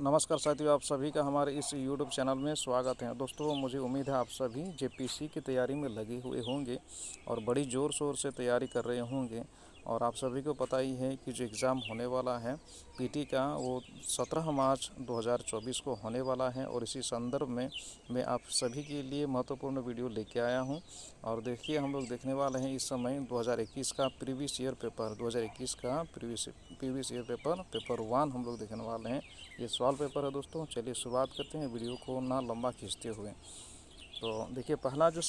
नमस्कार साथियों, आप सभी का हमारे इस यूट्यूब चैनल में स्वागत है। दोस्तों, मुझे उम्मीद है आप सभी जेपीसी की तैयारी में लगे हुए होंगे और बड़ी ज़ोर शोर से तैयारी कर रहे होंगे। और आप सभी को पता ही है कि जो एग्ज़ाम होने वाला है पीटी का, वो 17 मार्च 2024 को होने वाला है। और इसी संदर्भ में मैं आप सभी के लिए महत्वपूर्ण वीडियो लेके आया हूँ। और देखिए, हम लोग देखने वाले हैं इस समय 2021 का प्रीवियस ईयर पेपर, 2021 का प्रीवियस ईयर पेपर 1 हम लोग देखने वाले हैं। ये सवाल पेपर है दोस्तों। चलिए शुरुआत करते हैं वीडियो को ना लंबा खींचते हुए। तो देखिए, पहला जो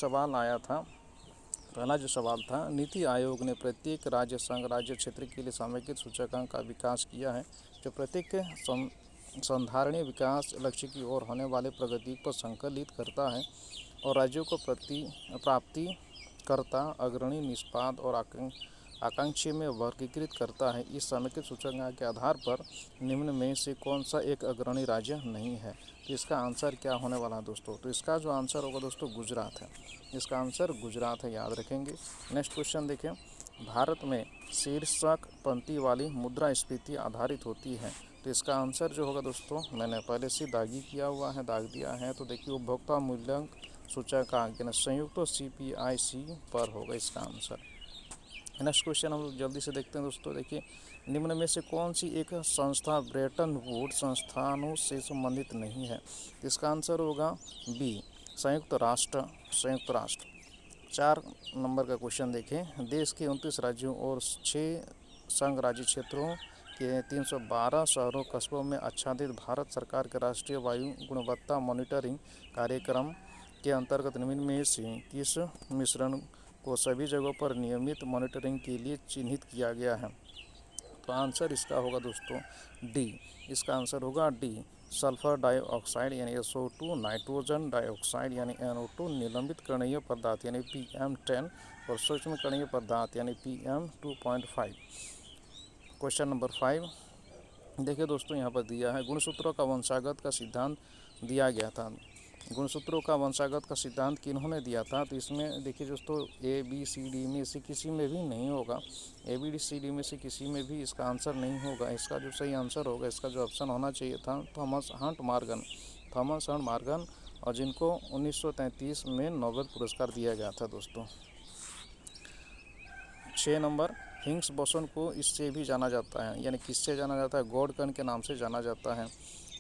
सवाल था, नीति आयोग ने प्रत्येक राज्य संघ राज्य क्षेत्र के लिए समेकित सूचकांक का विकास किया है, जो प्रत्येक संधारणीय विकास लक्ष्य की ओर होने वाले प्रगति पर संकलित करता है और राज्यों को प्राप्ति करता, अग्रणी, निष्पाद और आकांक्षी में वर्गीकृत करता है। इस समेकित सूचकांक के आधार पर निम्न में से कौन सा एक अग्रणी राज्य नहीं है? तो इसका आंसर क्या होने वाला है दोस्तों? तो इसका जो आंसर होगा दोस्तों, गुजरात है। इसका आंसर गुजरात है, याद रखेंगे। नेक्स्ट क्वेश्चन देखें। भारत में शीर्षक पंक्ति वाली मुद्रास्फीति आधारित होती है। तो इसका आंसर जो होगा दोस्तों, मैंने पहले से दाग दिया है। तो देखिए, उपभोक्ता मूल्य सूचकांक यानी संयुक्त CPIC पर होगा इसका आंसर। नेक्स्ट क्वेश्चन हम लोग जल्दी से देखते हैं दोस्तों। देखिए, निम्न में से कौन सी एक संस्था ब्रेटन वुड्स संस्थानों से संबंधित नहीं है? इसका आंसर होगा बी, संयुक्त राष्ट्र। 4 नंबर का क्वेश्चन देखें। देश के 29 राज्यों और 6 संघ राज्य क्षेत्रों के 312 शहरों कस्बों में आच्छादित भारत सरकार के राष्ट्रीय वायु गुणवत्ता मॉनिटरिंग कार्यक्रम के अंतर्गत निम्न में से किस मिश्रण को सभी जगहों पर नियमित मॉनिटरिंग के लिए चिन्हित किया गया है? तो आंसर इसका होगा दोस्तों डी। इसका आंसर होगा डी, सल्फर डाइऑक्साइड यानी SO2, नाइट्रोजन डाइऑक्साइड यानी NO2, निलंबित कणीय पदार्थ यानी PM10 और सूक्ष्म कणीय पदार्थ यानी PM2.5। क्वेश्चन नंबर 5 देखिए दोस्तों, यहाँ पर दिया है गुणसूत्रों का वंशागत का सिद्धांत दिया गया था। गुणसूत्रों का वंशागत का सिद्धांत किन्होंने दिया था? तो इसमें देखिए दोस्तों, ABCD में से किसी में भी नहीं होगा। ABCD में से किसी में भी इसका आंसर नहीं होगा। इसका जो सही आंसर होगा, इसका जो ऑप्शन होना चाहिए था, थॉमस हंट मॉर्गन, और जिनको 1933 में नोबेल पुरस्कार दिया गया था दोस्तों। 6 नंबर, हिग्स बोसन को इससे भी जाना जाता है, यानी किससे जाना जाता है? गॉड कण के नाम से जाना जाता है।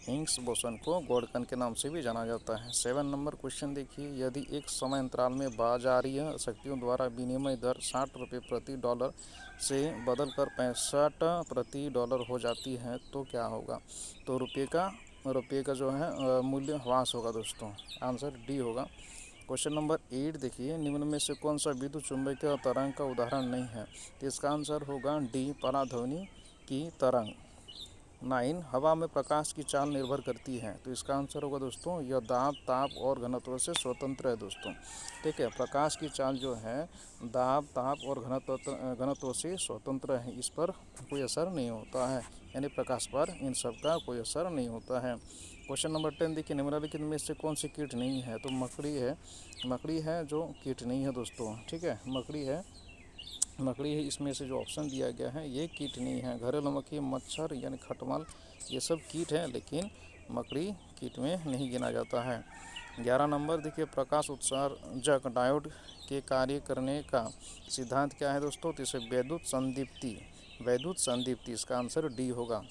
हिग्स बोसन को गॉड कण के नाम से भी जाना जाता है। 7 नंबर क्वेश्चन देखिए। यदि एक समय अंतराल में बाजारीय शक्तियों द्वारा विनिमय दर 60 रुपये प्रति डॉलर से बदलकर 65 प्रति डॉलर हो जाती है तो क्या होगा? तो रुपये का जो है मूल्य ह्रास होगा दोस्तों। आंसर डी होगा। क्वेश्चन नंबर 8 देखिए। निम्न में से कौन सा विद्युत चुंबकीय तरंग का उदाहरण नहीं है? तो इसका आंसर होगा डी, पराध्वनि की तरंग। 9, हवा में प्रकाश की चाल निर्भर करती है। तो इसका आंसर होगा दोस्तों, यह दाब, ताप और घनत्व से स्वतंत्र है दोस्तों। ठीक है, प्रकाश की चाल जो है दाब, ताप और घनत्व से स्वतंत्र है। इस पर कोई असर नहीं होता है, यानी प्रकाश पर इन सब का कोई असर नहीं होता है। क्वेश्चन नंबर 10 देखिए। निम्नलिखित में से कौन सी कीट नहीं है? तो मकड़ी है जो कीट नहीं है दोस्तों। ठीक है, मकड़ी है इसमें से जो ऑप्शन दिया गया है ये कीट नहीं है। घरेलू मक्खी, मच्छर यानी खटमल, ये सब कीट है, लेकिन मकड़ी कीट में नहीं गिना जाता है। 11 नंबर देखिए। प्रकाश उत्सर्जक डायोड के कार्य करने का सिद्धांत क्या है दोस्तों? तो इसे वैद्युत संदीप्ति, इसका आंसर डी होगा।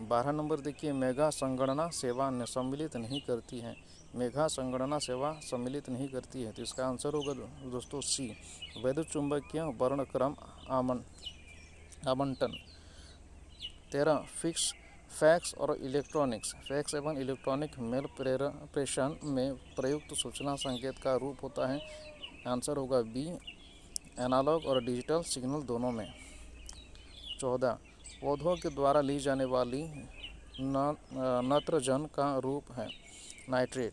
12 नंबर देखिए। मेघा संगणना सेवा सम्मिलित नहीं करती है। तो इसका आंसर होगा दोस्तों सी, वैद्युत चुंबकीय वर्णक्रम आवंटन। 13, फैक्स एवं इलेक्ट्रॉनिक मेल प्रेषण में प्रयुक्त सूचना संकेत का रूप होता है। आंसर होगा बी, एनालॉग और डिजिटल सिग्नल दोनों में। 14, पौधों के द्वारा ली जाने वाली नत्रजन का रूप है नाइट्रेट।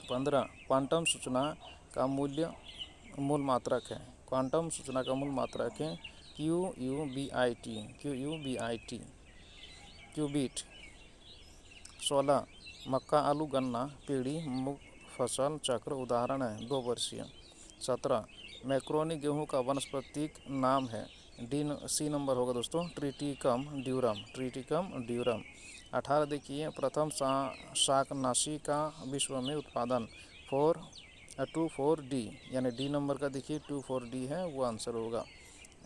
15, क्वांटम सूचना का मूल मात्रक है। क्यूबिट। 16, मक्का, आलू, गन्ना पीढ़ी मुख फसल चक्र उदाहरण है 2 वर्षीय। 17, मैक्रोनी गेहूं का वानस्पतिक नाम है। सी नंबर होगा दोस्तों, ट्रिटिकम ड्यूरम। 18 देखिए प्रथम शाकनाशी का विश्व में उत्पादन 2,4-D, यानी डी नंबर का देखिए 2,4-D है, वो आंसर होगा।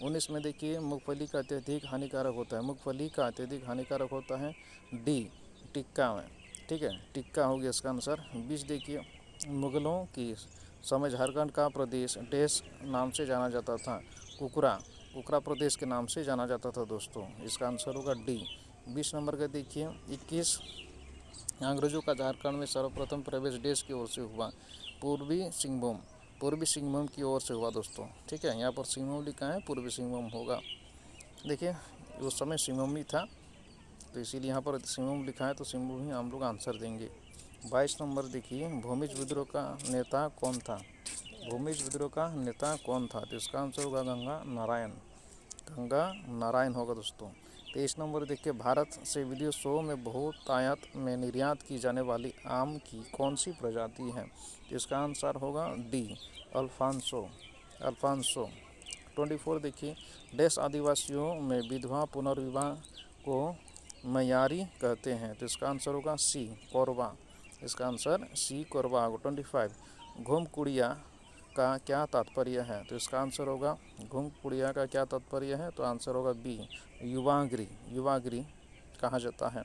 19 में देखिए मूंगफली का अत्यधिक हानिकारक होता है, मूंगफली का अत्यधिक हानिकारक होता है डी टिक्का में, ठीक है, टिक्का हो गया इसका आंसर। 20 देखिए मुगलों की समय झारखंड का प्रदेश डैश नाम से जाना जाता था, कुकरा प्रदेश के नाम से जाना जाता था दोस्तों, इसका आंसर होगा डी। 20 नंबर का देखिए 21 अंग्रेजों का झारखंड में सर्वप्रथम प्रवेश देश की ओर से हुआ, पूर्वी सिंहभूम की ओर से हुआ दोस्तों, ठीक है, यहाँ पर सिंहभूम लिखा है, पूर्वी सिंहभूम होगा। देखिए उस समय सिंहभूम ही था, तो इसीलिए यहाँ पर सिंहभूम लिखा है, तो सिंहभूम ही हम लोग आंसर देंगे। 22 नंबर देखिए भूमिज विद्रोह का नेता कौन था, भूमिज विद्रोह का नेता कौन था, तो इसका आंसर होगा गंगा नारायण होगा दोस्तों। 23 नंबर देखिए भारत से विदेशों में बहुतायत में निर्यात की जाने वाली आम की कौन सी प्रजाति है, तो इसका आंसर होगा डी अल्फांसो। 24 देखिए देश आदिवासियों में विधवा पुनर्विवाह को मयारी कहते हैं, तो इसका आंसर होगा सी कोरबा, इसका आंसर सी कोरबा होगा। 25 घुमकुड़िया का क्या तात्पर्य है, तो इसका आंसर होगा घुमकुड़िया का क्या तात्पर्य है, तो आंसर होगा बी युवागिरी कहा जाता है।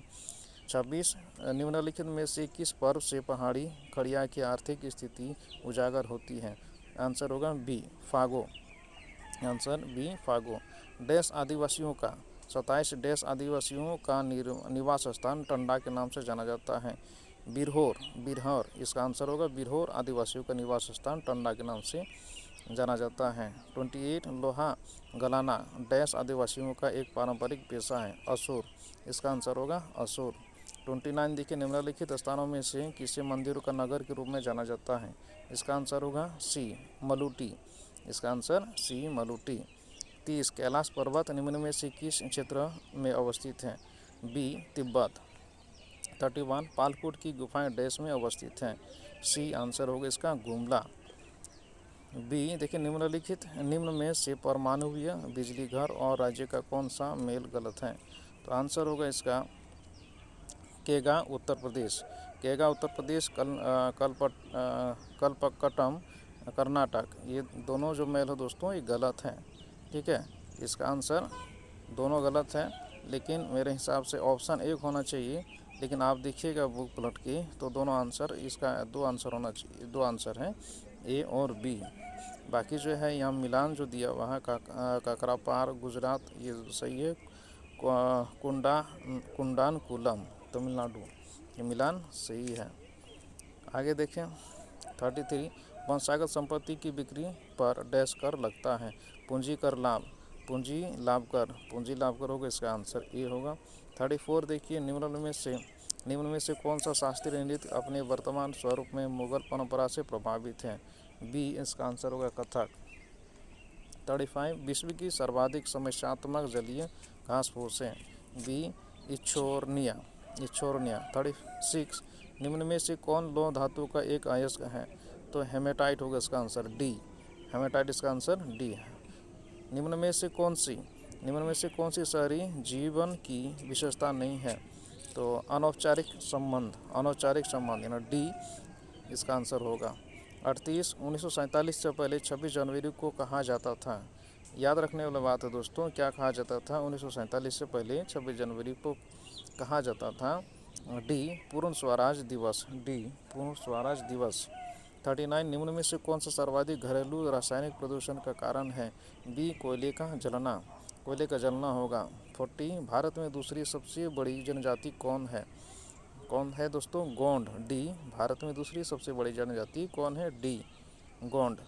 26 निम्नलिखित में से किस पर्व से पहाड़ी खड़िया की आर्थिक स्थिति उजागर होती है, आंसर होगा बी फागो, आंसर बी फागो। डैश आदिवासियों का 27 डैश आदिवासियों का निवास स्थान टंडा के नाम से जाना जाता है, बिरहोर, इसका आंसर होगा बिरहोर आदिवासियों का निवास स्थान टंडा के नाम से जाना जाता है। 28 लोहा गलाना डैश आदिवासियों का एक पारंपरिक पेशा है, असुर, इसका आंसर होगा असुर। 29 देखिए निम्नलिखित स्थानों में से किसी मंदिर का नगर के रूप में जाना जाता है, इसका आंसर होगा सी मलूटी, इसका आंसर सी मलूटी। 30 कैलाश पर्वत निम्न में से किस क्षेत्र में अवस्थित है, बी तिब्बत। 31 पालकोट की गुफाएं डैश में अवस्थित हैं, सी आंसर होगा इसका गुमला। बी देखिए निम्न में से परमाणुवीय बिजली घर और राज्य का कौन सा मेल गलत है, तो आंसर होगा इसका केगा उत्तर प्रदेश कलपक्कटम कर्नाटक, ये दोनों जो मेल है दोस्तों ये गलत है, ठीक है, इसका आंसर दोनों गलत है, लेकिन मेरे हिसाब से ऑप्शन 1 होना चाहिए, लेकिन आप देखिएगा बुक पलट के तो दोनों आंसर, इसका 2 आंसर होना चाहिए, 2 आंसर हैं ए और बी। बाकी जो है यहाँ मिलान जो दिया हुआ है काकरापार गुजरात, ये सही है, कुंडानकुलम तमिलनाडु, ये मिलान सही है। आगे देखें 33 वंशागत संपत्ति की बिक्री पर डैश कर लगता है, पूंजी लाभ कर होगा, इसका आंसर ए होगा। 34 देखिए निम्न में से कौन सा शास्त्रीय नृत्य अपने वर्तमान स्वरूप में मुगल परंपरा से प्रभावित है, बी, इसका आंसर होगा कथक। 35 विश्व की सर्वाधिक समस्यात्मक जलीय घास फूस है, बी इच्छोरनिया। 36 निम्न में से कौन लौह धातु का एक अयस्क है, तो हेमेटाइट होगा इसका आंसर डी, हेमेटाइट इसका आंसर डी है। निम्न में से कौन सी शहरी जीवन की विशेषता नहीं है, तो अनौपचारिक संबंध यानी डी इसका आंसर होगा। 38 1947 से पहले 26 जनवरी को कहा जाता था, याद रखने वाली बात है दोस्तों, क्या कहा जाता था 1947 से पहले 26 जनवरी को कहा जाता था, डी पूर्ण स्वराज दिवस। 39 निम्न में से कौन सा सर्वाधिक घरेलू रासायनिक प्रदूषण का कारण है, बी कोयले का जलना होगा। 40 भारत में दूसरी सबसे बड़ी जनजाति कौन है दोस्तों, गोंड, डी भारत में दूसरी सबसे बड़ी जनजाति कौन है, डी गोंड।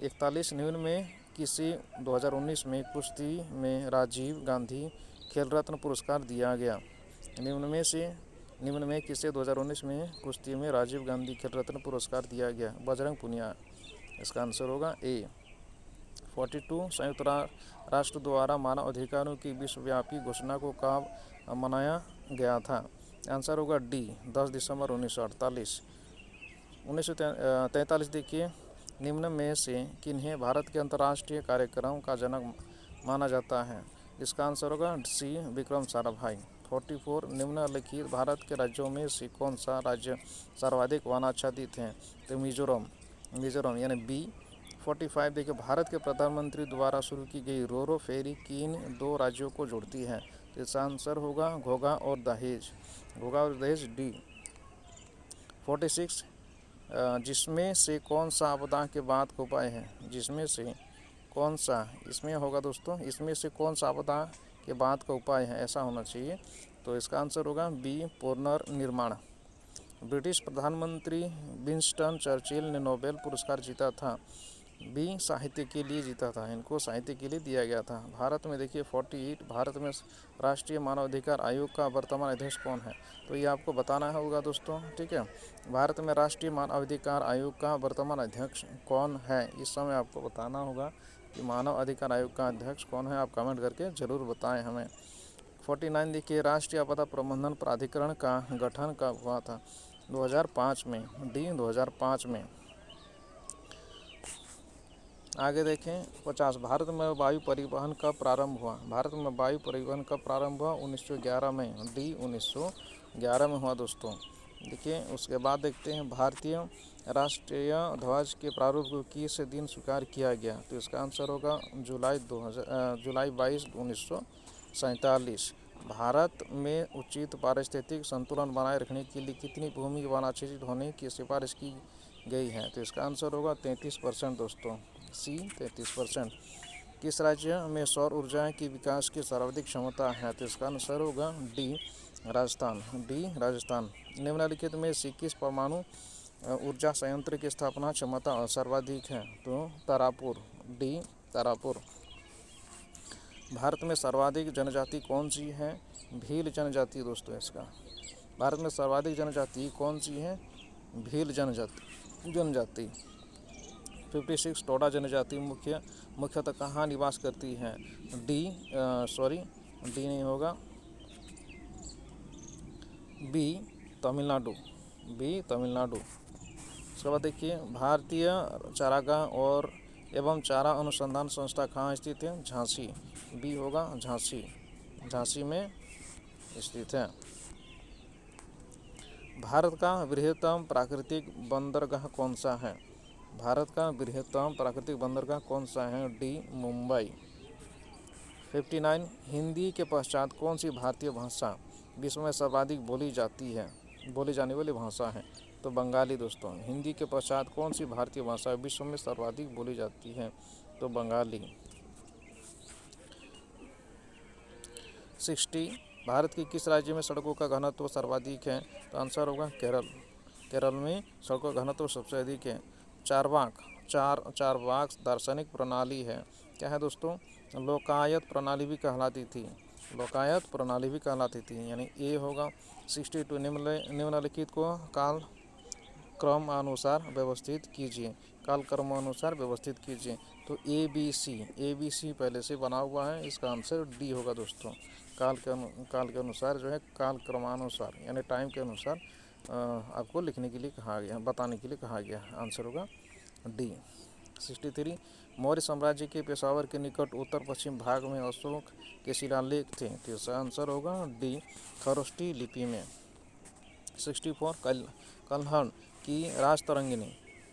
41 निम्न में किसे 2019 में कुश्ती में राजीव गांधी खेल रत्न पुरस्कार दिया गया, निम्न में किसे 2019 में कुश्ती में राजीव गांधी खेल रत्न पुरस्कार दिया गया, बजरंग पुनिया, इसका आंसर होगा ए। 42 संयुक्त राष्ट्र द्वारा मानव अधिकारों की विश्वव्यापी घोषणा को कब मनाया गया था, आंसर होगा डी 10 दिसंबर 1948। 1943 देखिए निम्न में से किन्हें भारत के अंतर्राष्ट्रीय कार्यक्रम का जनक माना जाता है, इसका आंसर होगा सी विक्रम साराभाई। 44 निम्नलिखित भारत के राज्यों में से कौन सा राज्य सर्वाधिक वनाच्छादित है? तो मिजोरम यानी बी। 45 देखिए, भारत के प्रधानमंत्री द्वारा शुरू की गई रोरो फेरी किन दो राज्यों को जोड़ती है? तो इसका आंसर होगा घोघा और दहेज, डी। 46 जिसमें से कौन सा आपदा के बाद का उपाय है? जिसमें से कौन सा, इसमें होगा दोस्तों, इसमें से कौन सा आपदा के बाद का उपाय है, ऐसा होना चाहिए। तो इसका आंसर होगा बी, पुनर्निर्माण। ब्रिटिश प्रधानमंत्री विंस्टन चर्चिल ने नोबेल पुरस्कार जीता था? बी, साहित्य के लिए जीता था, इनको साहित्य के लिए दिया गया था। भारत में देखिए 48 भारत में राष्ट्रीय मानवाधिकार आयोग का वर्तमान अध्यक्ष कौन है? तो ये आपको बताना होगा दोस्तों, ठीक है। भारत में राष्ट्रीय मानवाधिकार आयोग का वर्तमान अध्यक्ष कौन है, इस समय आपको बताना होगा कि मानव अधिकार आयोग का अध्यक्ष कौन है। आप कमेंट करके ज़रूर बताएं हमें। 49 देखिए, राष्ट्रीय आपदा प्रबंधन प्राधिकरण का गठन कब हुआ था? 2005 में, डी 2005 में। आगे देखें 50, भारत में वायु परिवहन कब प्रारंभ हुआ? भारत में वायु परिवहन कब प्रारंभ हुआ? 1911 में, डी 1911 में हुआ दोस्तों। देखिए उसके बाद देखते हैं भारतीय राष्ट्रीय ध्वज के प्रारूप को किस दिन स्वीकार किया गया? तो इसका आंसर होगा जुलाई 22, 1947। भारत में उचित पारिस्थितिक संतुलन बनाए रखने के लिए कितनी भूमि वनाच्छादित होने की सिफारिश की गई है? तो इसका आंसर होगा 33% दोस्तों, सी 33%। किस राज्य में सौर ऊर्जा की विकास की सर्वाधिक क्षमता है? तो इसका आंसर होगा डी, राजस्थान, डी राजस्थान। निम्नलिखित में से किस परमाणु ऊर्जा संयंत्र की स्थापना क्षमता सर्वाधिक है? तो तारापुर, डी तारापुर। भारत में सर्वाधिक जनजाति कौन सी है? भील जनजाति दोस्तों इसका। भारत में सर्वाधिक जनजाति कौन सी है? भील जनजाति। 56 टोडा जनजाति मुख्यतः कहाँ निवास करती है? डी नहीं होगा, बी तमिलनाडु, उसके बाद देखिए भारतीय चारागाह और एवं चारा अनुसंधान संस्था कहाँ स्थित है? झांसी, बी होगा झांसी में स्थित है। भारत का बृहत्तम प्राकृतिक बंदरगाह कौन सा है? भारत का बृहत्तम प्राकृतिक बंदरगाह कौन सा है? डी मुंबई। 59 हिंदी के पश्चात कौन सी भारतीय भाषा विश्व में सर्वाधिक बोली जाने वाली भाषा है? तो बंगाली दोस्तों। हिंदी के पश्चात कौन सी भारतीय भाषा विश्व में सर्वाधिक बोली जाती है? तो बंगाली। 60 भारत के किस राज्य में सड़कों का घनत्व सर्वाधिक है? तो आंसर होगा केरल में सड़कों का घनत्व सबसे अधिक है। चारवाक दार्शनिक प्रणाली है, क्या है दोस्तों? लोकायत प्रणाली भी कहलाती थी, यानी ए होगा। 62 निम्नलिखित को कालक्रमानुसार व्यवस्थित कीजिए। तो ए बी सी पहले से बना हुआ है, इसका आंसर डी होगा दोस्तों। काल के अनुसार जो है, कालक्रमानुसार यानी टाइम के अनुसार आपको लिखने के लिए कहा गया, बताने के लिए कहा गया। आंसर होगा डी। 63 मौर्य साम्राज्य के पेशावर के निकट उत्तर पश्चिम भाग में अशोक के शिलालेख थे, तो इसका आंसर होगा डी, खरोष्टी लिपि में। 64 कल्हण की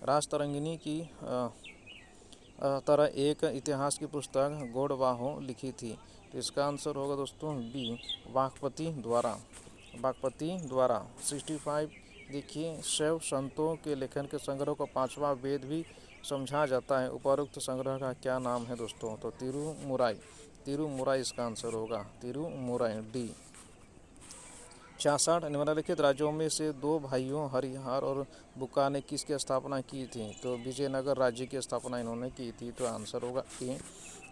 राजतरंगिनी की तरह एक इतिहास की पुस्तक गौड़वाहों लिखी थी, तो इसका आंसर होगा दोस्तों बी, वाकपति द्वारा। 65 देखिए शैव संतों के लेखन के संग्रह को 5वां वेद भी समझा जाता है, उपरोक्त संग्रह का क्या नाम है दोस्तों? तो तिरुमुराई इसका आंसर होगा, तिरुमुराई, डी। 66 निम्नलिखित राज्यों में से दो भाइयों हरिहर और बुक्का ने किसकी स्थापना की थी? तो विजयनगर राज्य की स्थापना इन्होंने की थी, तो आंसर होगा ए।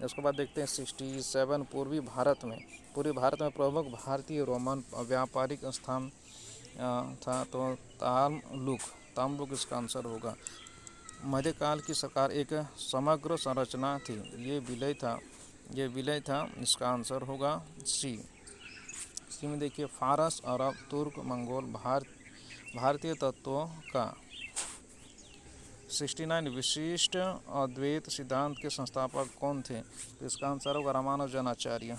उसके बाद देखते हैं 67 पूर्वी भारत में प्रमुख भारतीय रोमन व्यापारिक स्थान था, तो ताम्लुक इसका आंसर होगा। मध्यकाल की सरकार एक समग्र संरचना थी, ये विलय था, इसका आंसर होगा सी। में देखिए फारस, अरब, तुर्क, मंगोल भारतीय तत्वों का 69 विशिष्ट अद्वैत सिद्धांत के संस्थापक कौन थे? तो इसका आंसर होगा रामानुजाचार्य।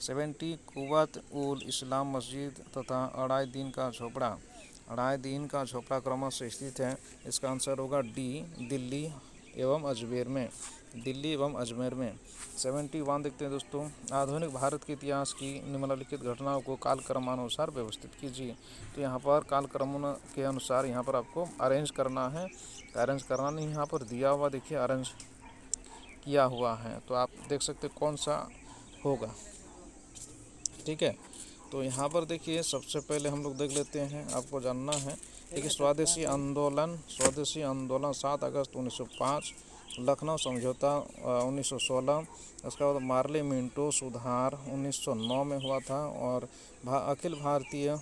70 कुवत उल इस्लाम मस्जिद तथा अढ़ाई दिन का झोपड़ा, अढ़ाई दिन का झोपड़ा क्रमशः स्थित है। इसका आंसर होगा डी, दिल्ली एवं अजमेर में, दिल्ली एवं अजमेर में। 71 देखते हैं दोस्तों, आधुनिक भारत के इतिहास की निम्नलिखित घटनाओं को कालक्रमानुसार व्यवस्थित कीजिए। तो यहाँ पर कालक्रम के अनुसार यहाँ पर आपको अरेंज करना है, अरेंज करना नहीं, यहाँ पर दिया हुआ देखिए अरेंज किया हुआ है, तो आप देख सकते कौन सा होगा। ठीक है, तो यहाँ पर देखिए सबसे पहले हम लोग देख लेते हैं, आपको जानना है। देखिए स्वदेशी आंदोलन, स्वदेशी आंदोलन 7 अगस्त 1905, लखनऊ समझौता 1916, उसके बाद मार्ले मिंटो सुधार 1909 में हुआ था, और अखिल भारतीय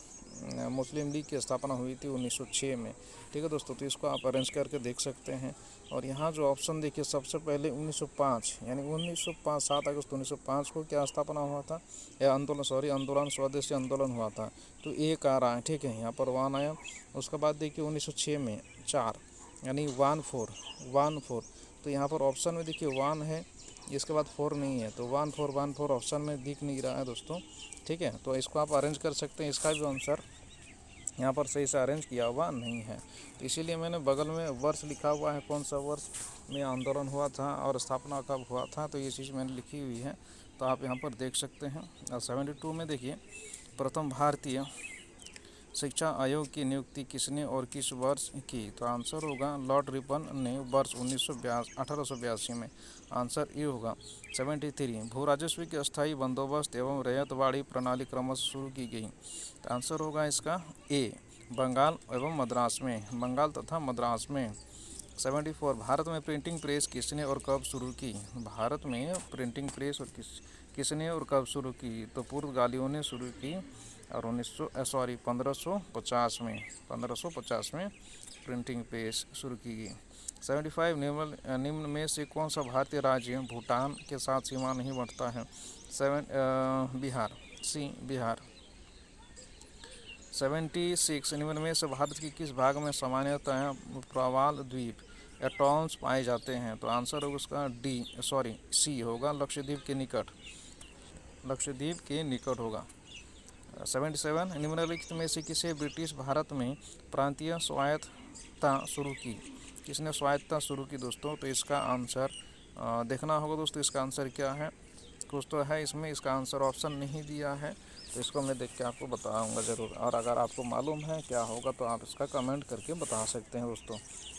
मुस्लिम लीग की स्थापना हुई थी 1906 में। ठीक है दोस्तों, तो इसको आप अरेंज करके देख सकते हैं। और यहाँ जो ऑप्शन देखिए सबसे पहले 1905 यानी 1905 7 अगस्त 1905 को क्या स्थापना हुआ था, या आंदोलन स्वदेशी आंदोलन हुआ था, तो एक आ रहा है। ठीक है, यहाँ पर 1 आया। उसके बाद देखिए 1906 में 4 यानी 14, तो यहाँ पर ऑप्शन में देखिए 1 है, इसके बाद 4 नहीं है, तो 14 ऑप्शन में दिख नहीं रहा है दोस्तों। ठीक है, तो इसको आप अरेंज कर सकते हैं। इसका भी आंसर यहाँ पर सही से अरेंज किया हुआ नहीं है, तो इसीलिए मैंने बगल में वर्ष लिखा हुआ है, कौन सा वर्ष में आंदोलन हुआ था और स्थापना कब हुआ था, तो ये चीज़ मैंने लिखी हुई है, तो आप यहाँ पर देख सकते हैं। और 72 में देखिए, प्रथम भारतीय शिक्षा आयोग की नियुक्ति किसने और किस वर्ष की, तो आंसर होगा लॉर्ड रिपन ने वर्ष 1882 में, आंसर ये होगा। 73 भू राजस्व की अस्थायी बंदोबस्त एवं रैयतवाड़ी प्रणाली क्रमशः शुरू की गई, तो आंसर होगा इसका ए, बंगाल एवं मद्रास में, बंगाल तथा मद्रास में। 74 भारत में प्रिंटिंग प्रेस किसने और कब शुरू की, भारत में प्रिंटिंग प्रेस और किसने और कब शुरू की, तो पुर्तगालियों ने शुरू की, और 1550 में प्रिंटिंग प्रेस शुरू की गई। 75 निम्न में से कौन सा भारतीय राज्य भूटान के साथ सीमा नहीं बांटता है, बिहार, सी बिहार। 76 निम्न में से भारत के किस भाग में सामान्यतः प्रवाल द्वीप एटॉल्स पाए जाते हैं, तो आंसर होगा उसका सी होगा, लक्षद्वीप के निकट होगा। 77 निम्नलिखित में से किसे ब्रिटिश भारत में प्रांतीय स्वायत्तता शुरू की, किसने स्वायत्तता शुरू की दोस्तों, तो इसका आंसर देखना होगा दोस्तों, इसका आंसर क्या है, कुछ तो है इसमें, इसका आंसर ऑप्शन नहीं दिया है, तो इसको मैं देख के आपको बताऊंगा ज़रूर, और अगर आपको मालूम है क्या होगा तो आप इसका कमेंट करके बता सकते हैं दोस्तों।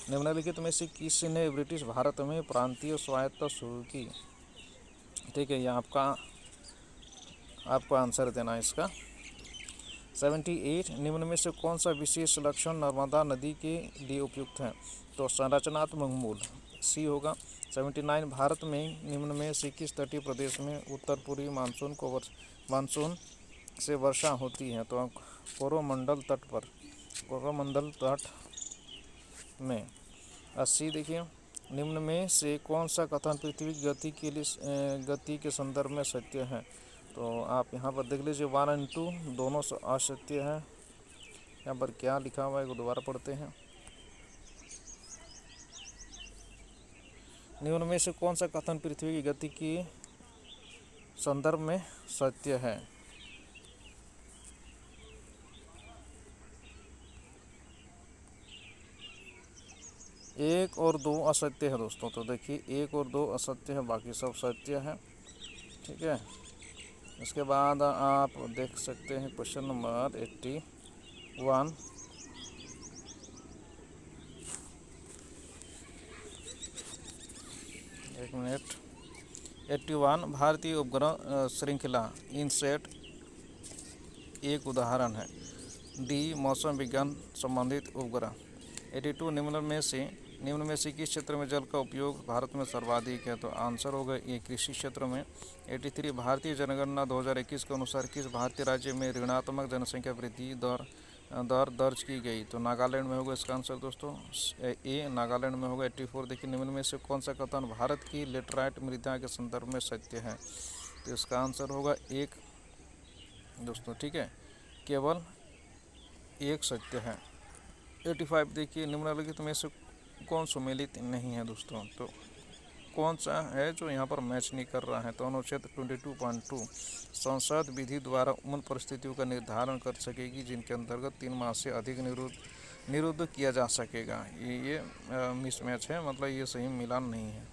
निम्नलिखित में से किसने ब्रिटिश भारत में प्रांतीय स्वायत्तता शुरू की, ठीक है, ये आपको आंसर देना है इसका। 78 निम्न में से कौन सा विशेष लक्षण नर्मदा नदी के लिए उपयुक्त है, तो संरचनात्मक मूल, सी होगा। 79 भारत में निम्न में से किस तटीय प्रदेश में उत्तर पूर्वी मानसून से वर्षा होती है, तो कोरोमंडल तट में। 80 देखिए, निम्न में से कौन सा कथन पृथ्वी की गति के संदर्भ में सत्य है, तो आप यहाँ पर देख लीजिए 1 और 2 दोनों असत्य है। यहाँ पर क्या लिखा हुआ है वो दोबारा पढ़ते हैं। निम्न में से कौन सा कथन पृथ्वी की गति के संदर्भ में सत्य है, 1 और 2 असत्य है दोस्तों, तो देखिए 1 और 2 असत्य है, बाकी सब सत्य है। ठीक है, इसके बाद आप देख सकते हैं क्वेश्चन नंबर 81। एक मिनट। 81 भारतीय उपग्रह श्रृंखला इनसेट एक उदाहरण है, डी मौसम विज्ञान संबंधित उपग्रह। 82 निम्न में से किस क्षेत्र में जल का उपयोग भारत में सर्वाधिक है, तो आंसर होगा ये कृषि क्षेत्र में। 83 भारतीय जनगणना 2021 के अनुसार किस भारतीय राज्य में ऋणात्मक जनसंख्या वृद्धि दर दर्ज की गई, तो नागालैंड में होगा इसका आंसर दोस्तों, ए नागालैंड में होगा। 84 देखिए, निम्न में से कौन सा कथन भारत की लेटराइट मृदा के संदर्भ में सत्य है, तो इसका आंसर होगा 1 दोस्तों। ठीक है, केवल 1 सत्य है। 85 देखिए, निम्नलिखित में से कौन सुमेलित नहीं है दोस्तों, तो कौन सा है जो यहाँ पर मैच नहीं कर रहा है? तो अनुच्छेद 22.2 संसद विधि द्वारा उन परिस्थितियों का निर्धारण कर सकेगी जिनके अंतर्गत 3 माह से अधिक निरुद्ध किया जा सकेगा। ये मिसमैच है, मतलब ये सही मिलान नहीं है।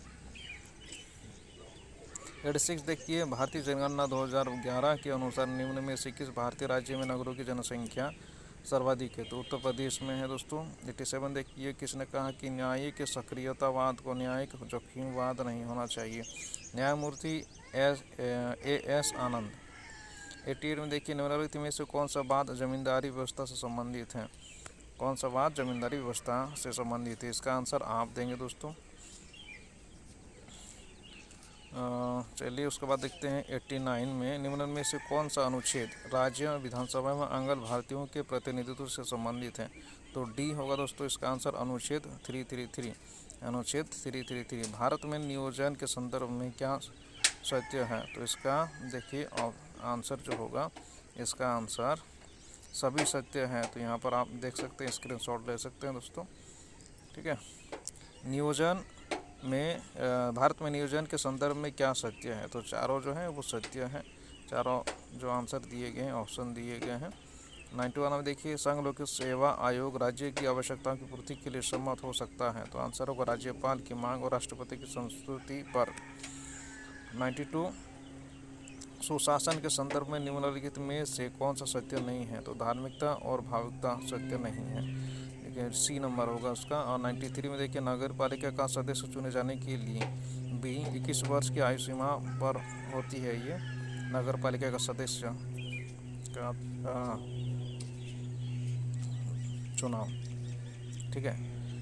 86 देखिए, भारतीय जनगणना 2011 के अनुसार निम्न में से किस भारतीय राज्य में नगरों की जनसंख्या सर्वाधिक है? तो उत्तर प्रदेश में है दोस्तों। 87 देखिए, किसने कहा कि न्यायिक सक्रियतावाद को न्यायिक जोखिमवाद नहीं होना चाहिए? न्यायमूर्ति एस आनंद। 88 में देखिए, निम्नलिखित में से कौन सा वाद जमींदारी व्यवस्था से संबंधित है? कौन सा वाद जमींदारी व्यवस्था से संबंधित है? इसका आंसर आप देंगे दोस्तों। चलिए उसके बाद देखते हैं 89 में निम्न में से कौन सा अनुच्छेद राज्य विधानसभा में आंग्ल भारतीयों के प्रतिनिधित्व से संबंधित है? तो डी होगा दोस्तों इसका आंसर, अनुच्छेद 333। अनुच्छेद 333। भारत में नियोजन के संदर्भ में क्या सत्य है? तो इसका देखिए आंसर जो होगा, इसका आंसर सभी सत्य है। तो यहाँ पर आप देख सकते हैं, स्क्रीनशॉट ले सकते हैं दोस्तों, ठीक है। नियोजन में भारत में नियोजन के संदर्भ में क्या सत्य है? तो चारों जो है वो सत्य है। चारों जो आंसर दिए गए हैं, ऑप्शन दिए गए हैं। 91 में देखिए, संघ लोक सेवा आयोग राज्य की आवश्यकताओं की पूर्ति के लिए सम्मत हो सकता है? तो आंसर होगा राज्यपाल की मांग और राष्ट्रपति की संस्तुति पर। 92 सुशासन के संदर्भ में निम्नलिखित में से कौन सा सत्य नहीं है? तो धार्मिकता और भावुकता सत्य नहीं है, सी नंबर होगा उसका। और 93 में देखिए, नगर पालिका का सदस्य चुने जाने के लिए भी 21 वर्ष की आयु सीमा पर होती है ये नगर पालिका का सदस्य का चुनाव, ठीक है।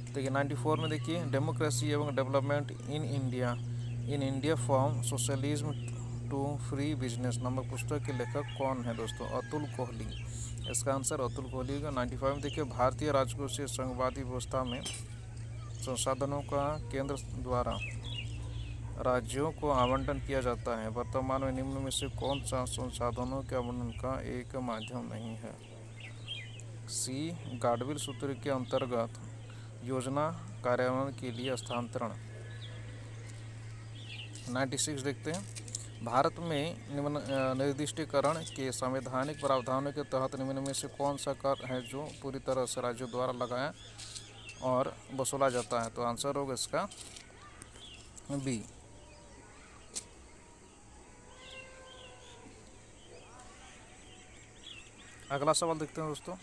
देखिए 94 में देखिए, डेमोक्रेसी एवं development in India from socialism to free business नामक पुस्तक के लेखक कौन है दोस्तों? अतुल कोहली। इसका आंसर अतुल कोहली का। 95 में देखिए, भारतीय राजकोषीय संघवादी व्यवस्था में संसाधनों का केंद्र द्वारा राज्यों को आवंटन किया जाता है। वर्तमान में निम्न में से कौन सा संसाधनों के आवंटन का एक माध्यम नहीं है? सी गाडविल सूत्र के अंतर्गत योजना कार्यान्वयन के लिए हस्तांतरण। 96 देखते हैं, भारत में निम्न निर्दिष्टीकरण के संवैधानिक प्रावधानों के तहत निम्न में से कौन सा कर है जो पूरी तरह से राज्यों द्वारा लगाया और वसूला जाता है? तो आंसर होगा इसका बी। अगला सवाल देखते हैं दोस्तों,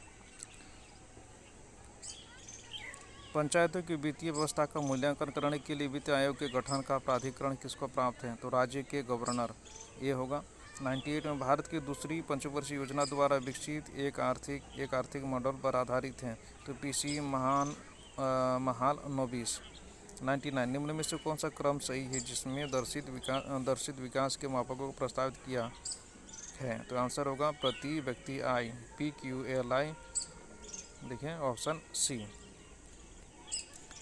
पंचायतों की वित्तीय व्यवस्था का मूल्यांकन करने के लिए वित्त आयोग के गठन का प्राधिकरण किसको प्राप्त है? तो राज्य के गवर्नर, ये होगा। 98 में भारत की दूसरी पंचवर्षीय योजना द्वारा विकसित एक आर्थिक मॉडल पर आधारित है? तो पीसी महालनोबिस। 99 निम्न में से कौन सा क्रम सही है जिसमें दर्शित विकास के मापकों को प्रस्तावित किया है? तो आंसर होगा प्रति व्यक्ति आय, PQLI, देखिए ऑप्शन सी।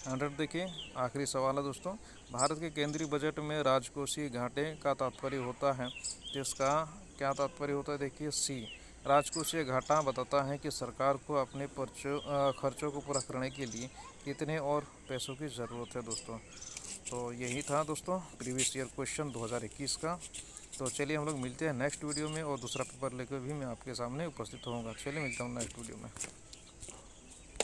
100 देखिए, आखिरी सवाल है दोस्तों, भारत के केंद्रीय बजट में राजकोषीय घाटे का तात्पर्य होता है? तो इसका क्या तात्पर्य होता है? देखिए सी, राजकोषीय घाटा बताता है कि सरकार को अपने खर्चों को पूरा करने के लिए कितने और पैसों की ज़रूरत है दोस्तों। तो यही था दोस्तों प्रीवियस ईयर क्वेश्चन 2021 का। तो चलिए हम लोग मिलते हैं नेक्स्ट वीडियो में, और दूसरा पेपर लेकर भी मैं आपके सामने उपस्थित होऊंगा। चलिए मिलता हूँ नेक्स्ट वीडियो में।